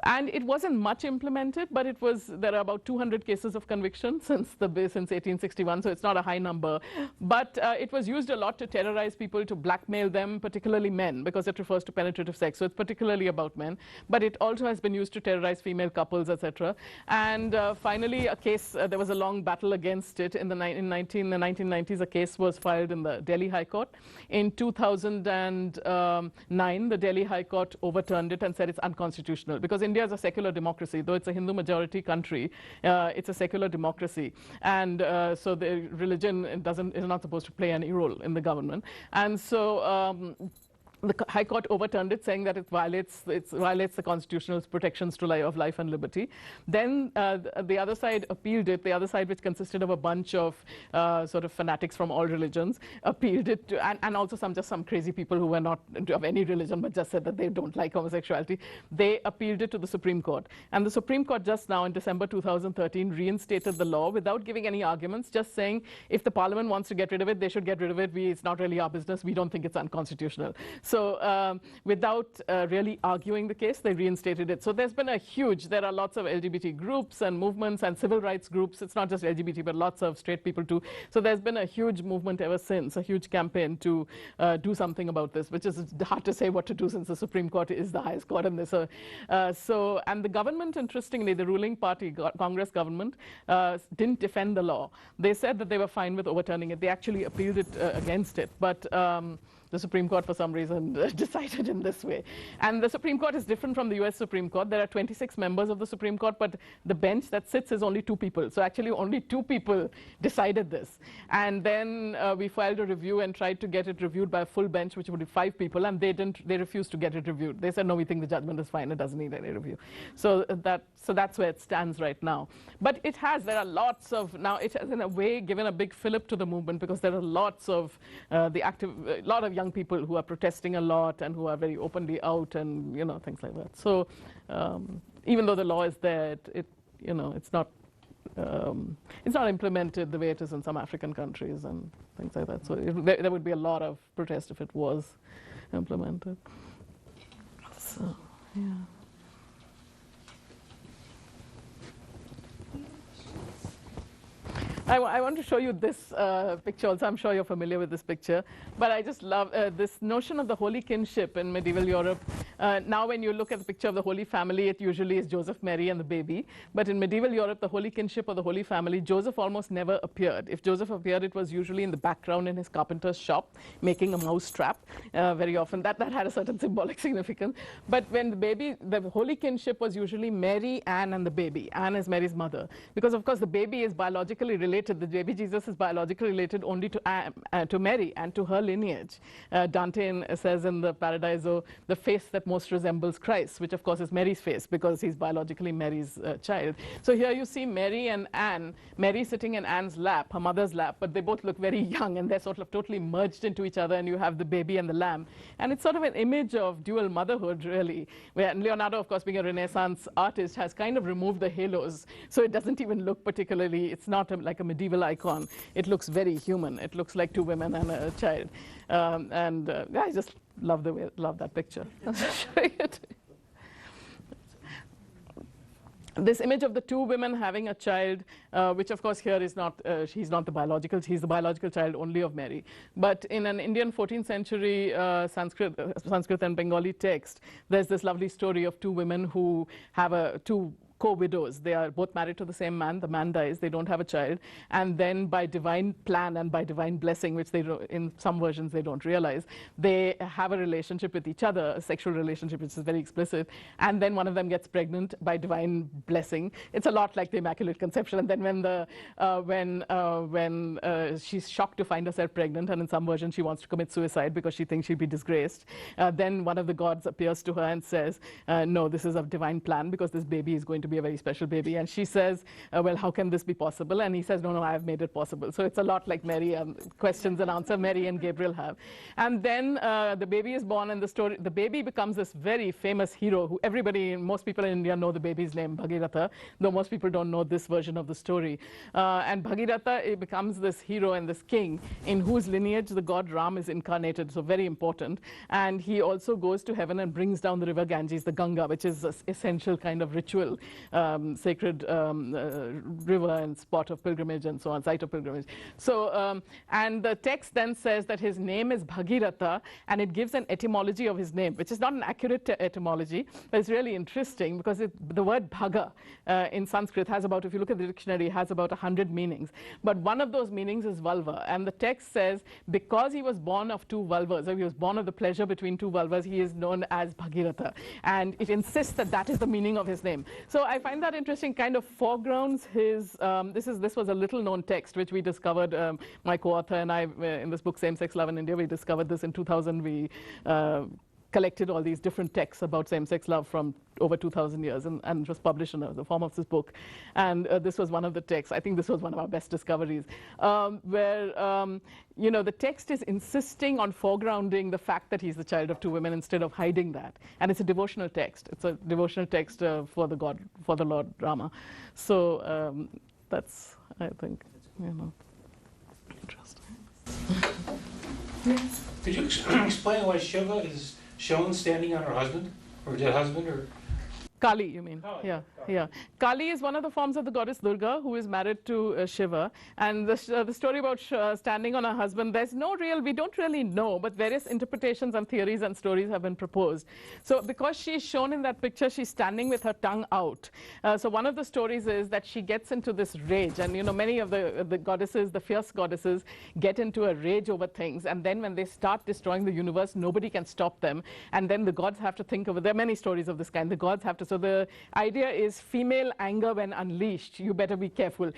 And it wasn't much implemented, but there are about 200 cases of conviction since 1861, so it's not a high number. But it was used a lot to terrorize people, to blackmail them, particularly men, because it refers to penetrative sex, so it's particularly about men. But it also has been used to terrorize female couples, etc. And finally, a case, there was a long battle against it. In the 1990s, a case was filed in the Delhi High Court. In 2009, the Delhi High Court overturned it and said it's unconstitutional, because India is a secular democracy. Though it's a Hindu majority country, it's a secular democracy, and so the religion is not supposed to play any role in the government. And so the High Court overturned it, saying that it violates the constitutional protections to life and liberty. Then the other side appealed it. The other side, which consisted of a bunch of sort of fanatics from all religions, appealed it to, and also some crazy people who were not of any religion but just said that they don't like homosexuality. They appealed it to the Supreme Court, and the Supreme Court just now in December 2013 reinstated the law without giving any arguments, just saying if the Parliament wants to get rid of it, they should get rid of it. It's not really our business. We don't think it's unconstitutional. So without really arguing the case, they reinstated it. So there are lots of LGBT groups and movements and civil rights groups. It's not just LGBT, but lots of straight people too. So there's been a huge movement ever since, a huge campaign to do something about this, which is hard to say what to do since the Supreme Court is the highest court in this. And the government, interestingly, the ruling party, Congress government, didn't defend the law. They said that they were fine with overturning it. They actually appealed it against it. But The Supreme Court, for some reason, decided in this way. And the Supreme Court is different from the US Supreme Court. There are 26 members of the Supreme Court, but the bench that sits is only 2 people. So actually only 2 people decided this. And then we filed a review and tried to get it reviewed by a full bench, which would be 5 people, and they refused to get it reviewed. They said, no, we think the judgment is fine, it doesn't need any review. So that's where it stands right now. But there are lots of, now it has in a way given a big fillip to the movement, because there are lots of a lot of young people who are protesting a lot and who are very openly out and, things like that. So even though the law is there, it's not implemented the way it is in some African countries and things like that. So there would be a lot of protest if it was implemented. So, yeah. I want to show you this picture also. I'm sure you're familiar with this picture. But I just love this notion of the holy kinship in medieval Europe. Now when you look at the picture of the Holy Family, it usually is Joseph, Mary, and the baby. But in medieval Europe, the holy kinship or the Holy Family, Joseph almost never appeared. If Joseph appeared, it was usually in the background in his carpenter's shop, making a mouse trap very often. That had a certain symbolic significance. But when the holy kinship was usually Mary, Anne, and the baby. Anne is Mary's mother. Because, of course, the baby is biologically related. The baby Jesus is biologically related only to Mary and to her lineage. Dante says in the Paradiso, the face that most resembles Christ, which of course is Mary's face because he's biologically Mary's child. So here you see Mary and Anne, Mary sitting in Anne's lap, her mother's lap, but they both look very young and they're sort of totally merged into each other, and you have the baby and the lamb. And it's sort of an image of dual motherhood, really, where Leonardo, of course, being a Renaissance artist, has kind of removed the halos, so it doesn't even look particularly, it's not like a medieval icon. It looks very human. It looks like 2 women and a child. I just love that picture. I'll show you it. This image of the 2 women having a child, which of course here is not, he's not the biological, he's the biological child only of Mary. But in an Indian 14th century Sanskrit and Bengali text, there's this lovely story of 2 women who have 2 co-widows. They are both married to the same man. The man dies. They don't have a child. And then by divine plan and by divine blessing, which in some versions they don't realize, they have a relationship with each other, a sexual relationship, which is very explicit. And then one of them gets pregnant by divine blessing. It's a lot like the Immaculate Conception. And then when she's shocked to find herself pregnant, and in some versions she wants to commit suicide because she thinks she'll be disgraced, then one of the gods appears to her and says, no, this is a divine plan because this baby is going to be a very special baby. And she says, well, how can this be possible? And he says, no, I have made it possible. So it's a lot like Mary, questions and answer Mary and Gabriel have. And then the baby is born, and the baby becomes this very famous hero who most people in India know the baby's name, Bhagirath, though most people don't know this version of the story. And Bhagirath becomes this hero and this king in whose lineage the god Ram is incarnated, so very important. And he also goes to heaven and brings down the river Ganges, the Ganga, which is an essential kind of ritual, sacred river and spot of pilgrimage and so on, site of pilgrimage. So, and the text then says that his name is Bhagiratha, and it gives an etymology of his name, which is not an accurate etymology, but it's really interesting because the word Bhaga in Sanskrit has about, if you look at the dictionary, has about 100 meanings. But one of those meanings is vulva, and the text says because he was born of 2 vulvas, or he was born of the pleasure between 2 vulvas, he is known as Bhagiratha. And it insists that that is the meaning of his name. So I find that interesting, kind of foregrounds his, this was a little known text which we discovered, my co-author and I, in this book, Same-Sex Love in India, we discovered this in 2000. We collected all these different texts about same-sex love from over 2,000 years and it was published in the form of this book. And this was one of the texts. I think this was one of our best discoveries, where the text is insisting on foregrounding the fact that he's the child of 2 women instead of hiding that. And it's a devotional text. It's a devotional text for the Lord Rama. So that's, I think, interesting. Yes. Could you explain why Shiva is shown standing on her husband, or dead husband, or? Kali, you mean? Kali, Yeah, Kali. yeah. Kali is one of the forms of the goddess Durga, who is married to Shiva. And the story about standing on her husband, we don't really know, but various interpretations and theories and stories have been proposed. So because she's shown in that picture, she's standing with her tongue out. So one of the stories is that she gets into this rage, and many of the goddesses, the fierce goddesses, get into a rage over things, and then when they start destroying the universe, nobody can stop them, and then the gods have to think of it. There are many stories of this kind. The gods have to. So the idea is female anger when unleashed. You better be careful.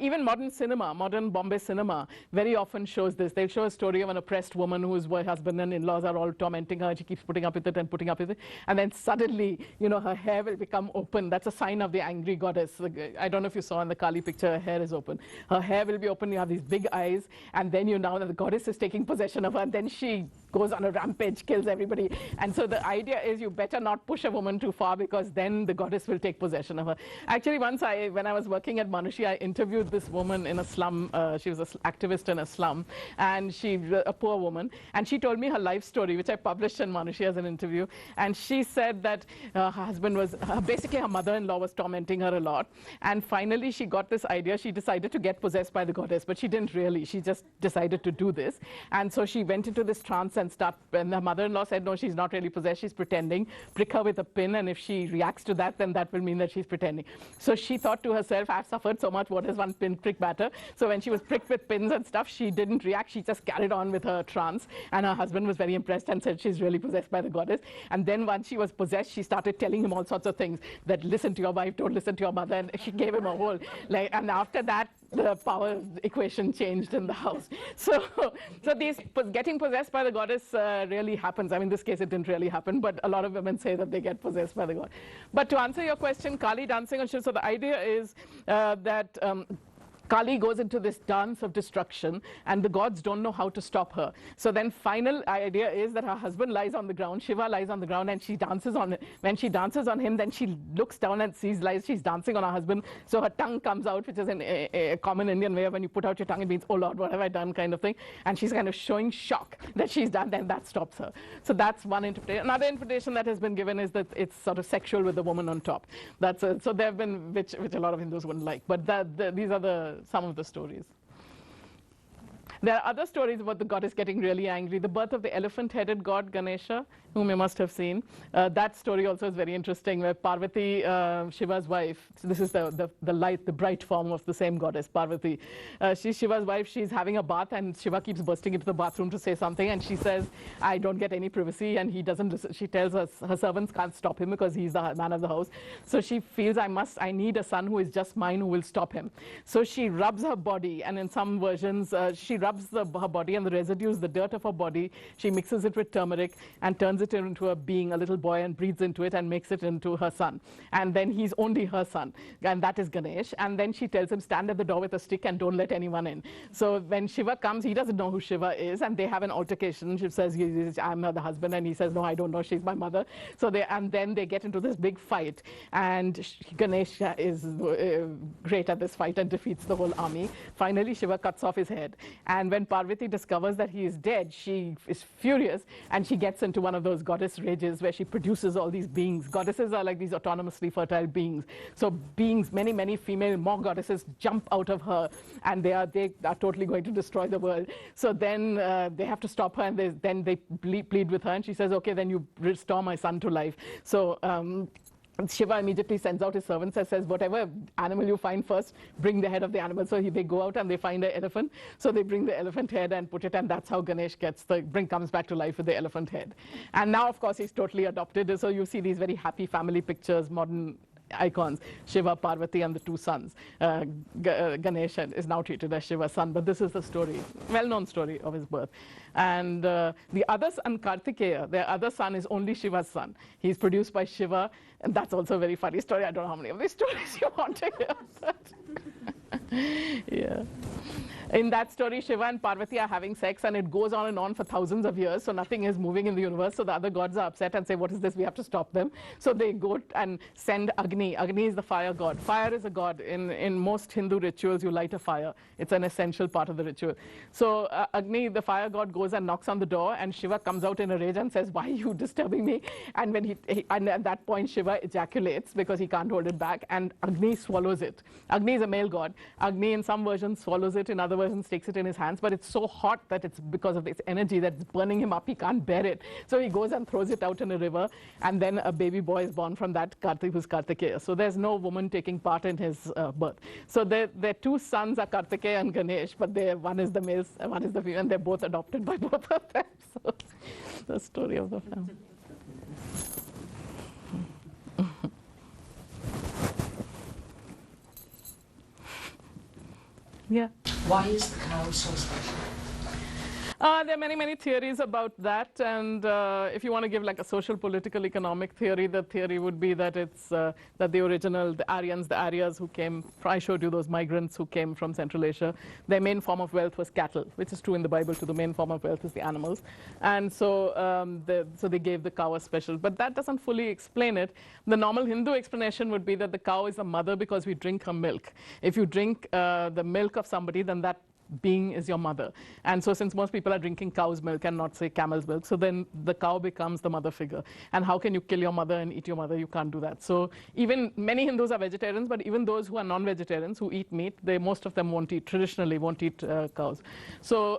Even modern cinema, modern Bombay cinema, very often shows this. They'll show a story of an oppressed woman whose husband and in-laws are all tormenting her, and she keeps putting up with it and putting up with it, and then suddenly, her hair will become open. That's a sign of the angry goddess. I don't know if you saw in the Kali picture, her hair is open. Her hair will be open. You have these big eyes, and then now that the goddess is taking possession of her, and then she goes on a rampage, kills everybody. And so the idea is you better not push a woman too far, because then the goddess will take possession of her. Actually, once when I was working at Manushi, I interviewed this woman in a slum. She was an activist in a slum, and she a poor woman, and she told me her life story, which I published in Manushi as an interview. And she said that her husband was, basically her mother-in-law was tormenting her a lot, and finally she got this idea. She decided to get possessed by the goddess, but she didn't really. She just decided to do this, and so she went into this trance and the mother-in-law said, no, she's not really possessed, she's pretending. Prick her with a pin, and if she reacts to that, then that will mean that she's pretending. So she thought to herself, I've suffered so much, what does one pin prick matter? So when she was pricked with pins and stuff, she didn't react, she just carried on with her trance, and her husband was very impressed and said she's really possessed by the goddess. And then once she was possessed, she started telling him all sorts of things, that listen to your wife, don't listen to your mother, and she gave him a whole, and after that, the power equation changed in the house. So these getting possessed by the goddess really happens. I mean, in this case, it didn't really happen, but a lot of women say that they get possessed by the god. But to answer your question, Kali dancing on Shiva, so the idea is that Kali goes into this dance of destruction, and the gods don't know how to stop her. So then final idea is that her husband lies on the ground, Shiva lies on the ground, and she dances on it. When she dances on him, then she looks down and sees she's dancing on her husband. So her tongue comes out, which is a common Indian way of when you put out your tongue, it means, oh Lord, what have I done, kind of thing. And she's kind of showing shock that she's done, then that stops her. So that's one interpretation. Another interpretation that has been given is that it's sort of sexual with the woman on top. So there have been, which a lot of Hindus wouldn't like, but these are some of the stories. There are other stories about the goddess getting really angry. The birth of the elephant-headed god Ganesha, whom you must have seen. That story also is very interesting, where Parvati, Shiva's wife, so this is the light, the bright form of the same goddess, Parvati. She's Shiva's wife, she's having a bath, and Shiva keeps bursting into the bathroom to say something, and she says, I don't get any privacy, and he doesn't listen. She tells her servants can't stop him because he's the man of the house. So she feels, I need a son who is just mine, who will stop him. So she rubs her body, and in some versions, she rubs her body and the residues, the dirt of her body, she mixes it with turmeric and turns it into a being, a little boy, and breathes into it and makes it into her son. And then he's only her son, and that is Ganesh. And then she tells him, stand at the door with a stick and don't let anyone in. So when Shiva comes, he doesn't know who Shiva is, and they have an altercation. She says, I'm the husband, and he says, no, I don't know, she's my mother. And then they get into this big fight, and Ganesha is great at this fight and defeats the whole army. Finally, Shiva cuts off his head. And when Parvati discovers that he is dead, she is furious, and she gets into one of those goddess rages where she produces all these beings. Goddesses are like these autonomously fertile beings. So beings, many, many female, more goddesses jump out of her, and they are totally going to destroy the world. So then they have to stop her, and then they plead with her, and she says, okay, then you restore my son to life. So Shiva immediately sends out his servants and says, whatever animal you find first, bring the head of the animal. So they go out and they find an elephant. So they bring the elephant head and put it, and that's how Ganesh comes back to life with the elephant head. And now, of course, he's totally adopted. So you see these very happy family pictures, modern icons, Shiva, Parvati, and the two sons. Ganesha is now treated as Shiva's son, but this is the story, well-known story of his birth. And the other son, Kartikeya, their other son is only Shiva's son. He's produced by Shiva, and that's also a very funny story. I don't know how many of these stories you want to hear. Yeah. In that story, Shiva and Parvati are having sex, and it goes on and on for thousands of years, so nothing is moving in the universe. So the other gods are upset and say, what is this? We have to stop them. So they go and send Agni. Agni is the fire god. Fire is a god. In most Hindu rituals, you light a fire. It's an essential part of the ritual. So Agni, the fire god, goes and knocks on the door, and Shiva comes out in a rage and says, why are you disturbing me? And when and at that point, Shiva ejaculates because he can't hold it back, and Agni swallows it. Agni is a male god. Agni, in some versions, swallows it. In other versions, takes it in his hands. But it's so hot that it's because of this energy that's burning him up. He can't bear it. So he goes and throws it out in a river. And then a baby boy is born from that, who's Kartikeya. So there's no woman taking part in his birth. So their two sons are Kartikeya and Ganesh. But one is the male and one is the female. And they're both adopted by both of them. So the story of the family. Yeah. Why is the cow so special? There are many, many theories about that, and if you want to give like a social, political, economic theory, the theory would be that it's that the original, the Aryans, the Aryas who came, I showed you those migrants who came from Central Asia, their main form of wealth was cattle, which is true in the Bible too. The main form of wealth is the animals, and so so they gave the cow a special, but that doesn't fully explain it. The normal Hindu explanation would be that the cow is a mother because we drink her milk. If you drink the milk of somebody, then that being is your mother. And so since most people are drinking cow's milk and not, say, camel's milk, so then the cow becomes the mother figure. And how can you kill your mother and eat your mother? You can't do that. So even many Hindus are vegetarians, but even those who are non-vegetarians who eat meat, most of them traditionally won't eat cows. So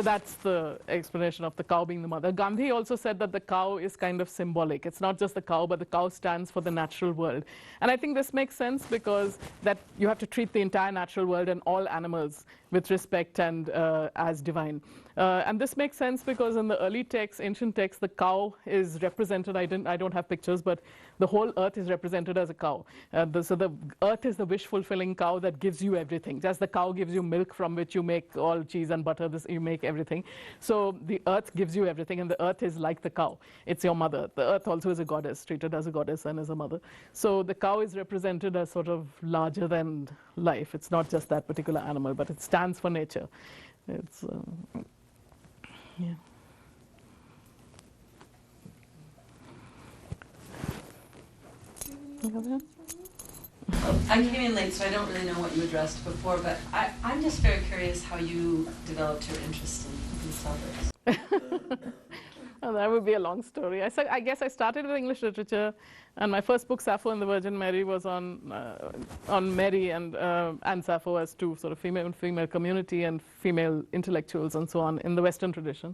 that's the explanation of the cow being the mother. Gandhi also said that the cow is kind of symbolic. It's not just the cow, but the cow stands for the natural world. And I think this makes sense because that you have to treat the entire natural world and all animals with respect and as divine. And this makes sense because in the early texts, ancient texts, the cow is represented. I don't have pictures, but the whole earth is represented as a cow. So the earth is the wish-fulfilling cow that gives you everything. Just the cow gives you milk from which you make all cheese and butter. You make everything. So the earth gives you everything, and the earth is like the cow. It's your mother. The earth also is a goddess, treated as a goddess and as a mother. So the cow is represented as sort of larger than life. It's not just that particular animal, but it stands for nature. It's yeah. I came in late, so I don't really know what you addressed before, but I'm just very curious how you developed your interest in suburbs. Well, that would be a long story. I guess I started with English literature, and my first book, Sappho and the Virgin Mary, was on Mary and Sappho as two sort of female community and female intellectuals and so on in the Western tradition.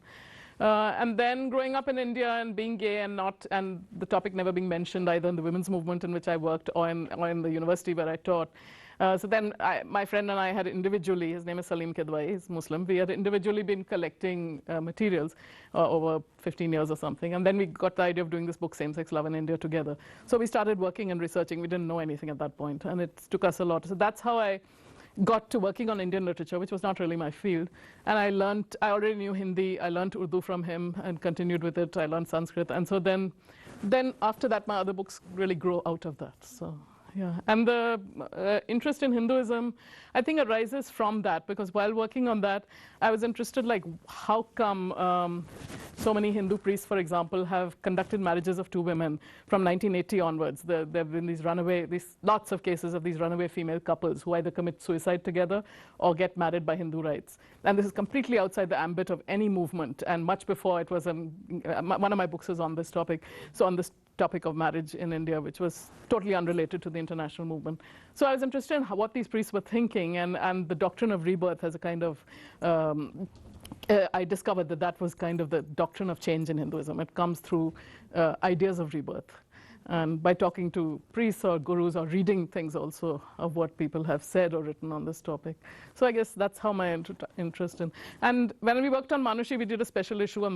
And then growing up in India and being gay and the topic never being mentioned either in the women's movement in which I worked or in the university where I taught. So then my friend and I had individually, his name is Salim Kedwai, he's Muslim, we had individually been collecting materials over 15 years or something. And then we got the idea of doing this book, Same-Sex Love in India, together. So we started working and researching. We didn't know anything at that point, and it took us a lot. So that's how I got to working on Indian literature, which was not really my field. And I already knew Hindi, I learned Urdu from him and continued with it. I learned Sanskrit. And so then after that, my other books really grow out of that. So yeah, and the interest in Hinduism, I think, arises from that, because while working on that, I was interested, like, how come so many Hindu priests, for example, have conducted marriages of two women from 1980 onwards. There have been lots of cases of these runaway female couples who either commit suicide together or get married by Hindu rites. And this is completely outside the ambit of any movement, and much before it was, one of my books is on this topic, so on this topic of marriage in India, which was totally unrelated to the international movement. So I was interested in what these priests were thinking, and the doctrine of rebirth as a kind of, I discovered that was kind of the doctrine of change in Hinduism. It comes through ideas of rebirth. And by talking to priests or gurus or reading things also of what people have said or written on this topic. So I guess that's how my interest in. And when we worked on Manushi, we did a special issue on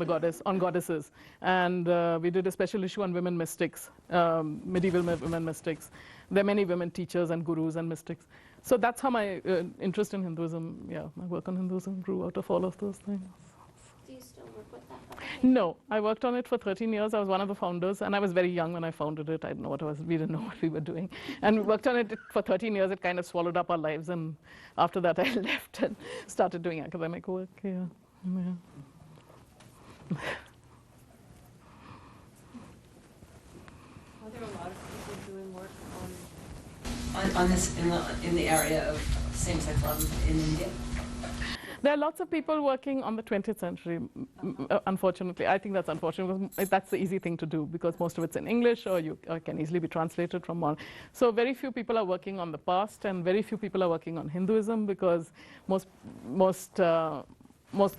goddesses. And we did a special issue on women mystics, medieval women mystics. There are many women teachers and gurus and mystics. So that's how my interest in Hinduism, my work on Hinduism grew out of all of those things. Do you still work with that? No, I worked on it for 13 years. I was one of the founders, and I was very young when I founded it. I didn't know what we didn't know what we were doing. And we worked on it for 13 years. It kind of swallowed up our lives, and after that I left and started doing academic work. Yeah. Yeah. Are there a lot of people doing work on this in the area of same-sex love in India? There are lots of people working on the 20th century, unfortunately. I think that's unfortunate because that's the easy thing to do because most of it's in English or can easily be translated from one. So very few people are working on the past and very few people are working on Hinduism because most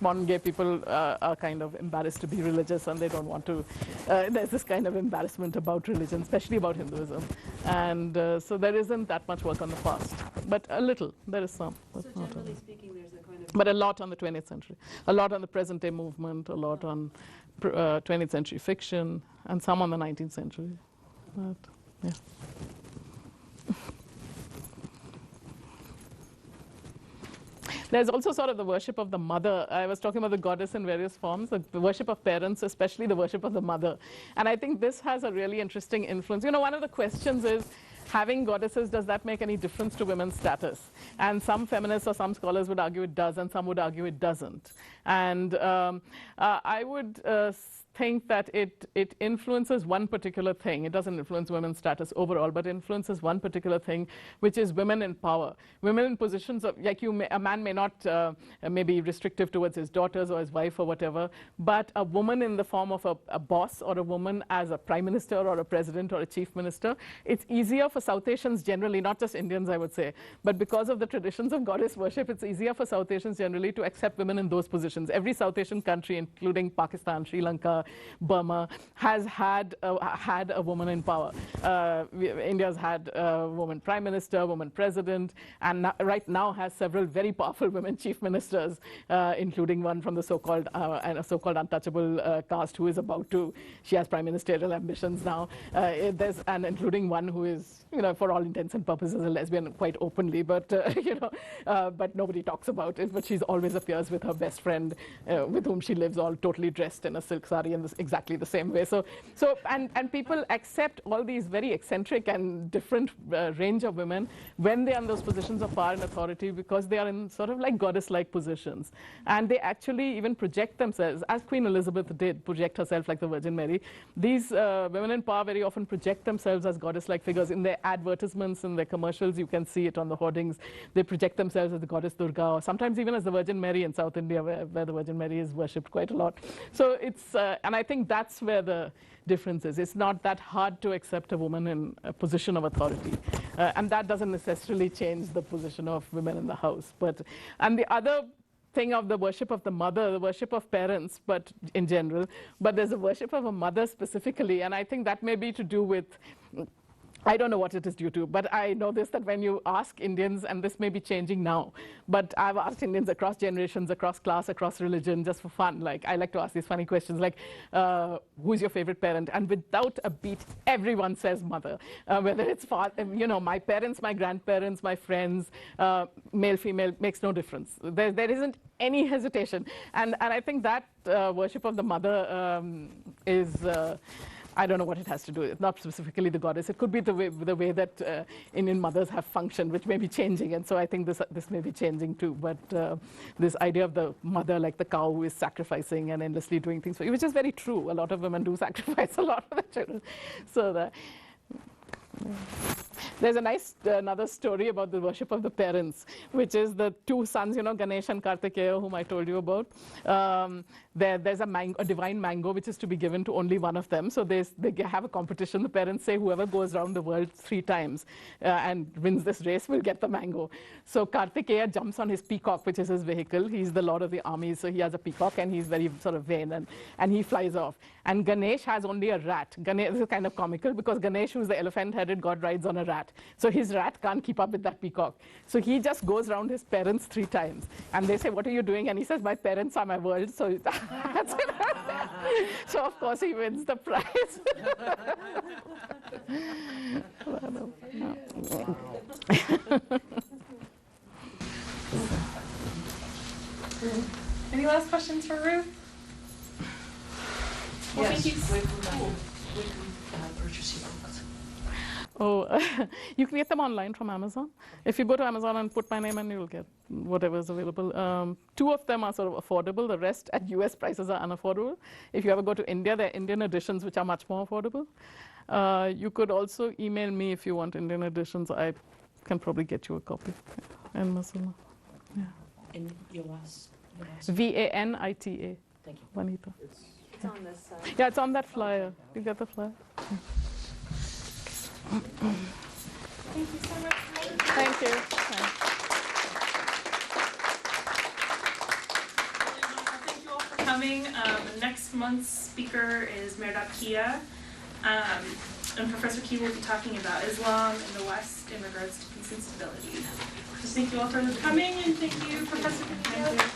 modern gay people are kind of embarrassed to be religious and they don't want to. There's this kind of embarrassment about religion, especially about Hinduism. And so there isn't that much work on the past, but a little, there is some. So generally speaking, there's a kind of... But a lot on the 20th century, a lot on the present day movement, a lot on 20th century fiction, and some on the 19th century. But, yeah. There's also sort of the worship of the mother. I was talking about the goddess in various forms, the worship of parents, especially the worship of the mother. And I think this has a really interesting influence. You know, one of the questions is, having goddesses, does that make any difference to women's status? And some feminists or some scholars would argue it does, and some would argue it doesn't. And I would think that it influences one particular thing. It doesn't influence women's status overall, but influences one particular thing, which is women in power. Women in positions of, like a man may not may be restrictive towards his daughters or his wife or whatever, but a woman in the form of a boss or a woman as a prime minister or a president or a chief minister, it's easier for South Asians generally, not just Indians I would say, but because of the traditions of goddess worship, it's easier for South Asians generally to accept women in those positions. Every South Asian country, including Pakistan, Sri Lanka, Burma, has had a woman in power. India's had a woman prime minister, woman president, and right now has several very powerful women chief ministers, including one from the so-called untouchable caste who is about to, she has prime ministerial ambitions now. And including one who is, you know, for all intents and purposes a lesbian quite openly, but but nobody talks about it. But she always appears with her best friend, with whom she lives, all totally dressed in a silk sari in exactly the same way. So and people accept all these very eccentric and different range of women when they are in those positions of power and authority because they are in sort of like goddess-like positions, and they actually even project themselves, as Queen Elizabeth did, project herself like the Virgin Mary. These women in power very often project themselves as goddess-like figures in their advertisements, in their commercials. You can see it on the hoardings. They project themselves as the goddess Durga, or sometimes even as the Virgin Mary in South India, where the Virgin Mary is worshipped quite a lot. So it's and I think that's where the difference is. It's not that hard to accept a woman in a position of authority, and that doesn't necessarily change the position of women in the house. And the other thing of the worship of the mother, the worship of parents, but in general, but there's a worship of a mother specifically, and I think that may be to do with, I don't know what it is due to, but I know this, that when you ask Indians, and this may be changing now, but I've asked Indians across generations, across class, across religion, just for fun. Like, I like to ask these funny questions, like, who's your favorite parent? And without a beat, everyone says mother. Whether it's my parents, my grandparents, my friends, male, female, makes no difference. There isn't any hesitation. And I think that worship of the mother is... I don't know what it has to do with, not specifically the goddess. It could be the way that Indian mothers have functioned, which may be changing. And so I think this may be changing too. But this idea of the mother, like the cow who is sacrificing and endlessly doing things for you, which is very true. A lot of women do sacrifice a lot for their children. So there's a nice another story about the worship of the parents, which is the two sons, Ganesh and Kartikeya, whom I told you about. There's a divine mango which is to be given to only one of them. So they have a competition. The parents say whoever goes around the world 3 times and wins this race will get the mango. So Kartikeya jumps on his peacock, which is his vehicle. He's the lord of the armies, so he has a peacock and he's very sort of vain, and he flies off. And Ganesh has only a rat. This is kind of comical because Ganesh, who's the elephant-headed god, rides on a rat. So his rat can't keep up with that peacock. So he just goes around his parents 3 times. And they say, what are you doing? And he says, my parents are my world. So that's it. So of course he wins the prize. Any last questions for Ruth? purchase your books? Oh, you can get them online from Amazon. If you go to Amazon and put my name in, you'll get whatever is available. 2 of them are sort of affordable. The rest at US prices are unaffordable. If you ever go to India, there are Indian editions which are much more affordable. You could also email me if you want Indian editions. I can probably get you a copy in Missoula. Yeah. And your last. Vanita. Thank you. Vanita. It's on this side. Yeah, it's on that flyer. You get the flyer? Thank you so much. Thank you. Thanks. Thank you all for coming. Next month's speaker is Mehrdad Kia. And Professor Key will be talking about Islam in the West in regards to peace and stability. So thank you all for coming, and thank you, Professor Vanita.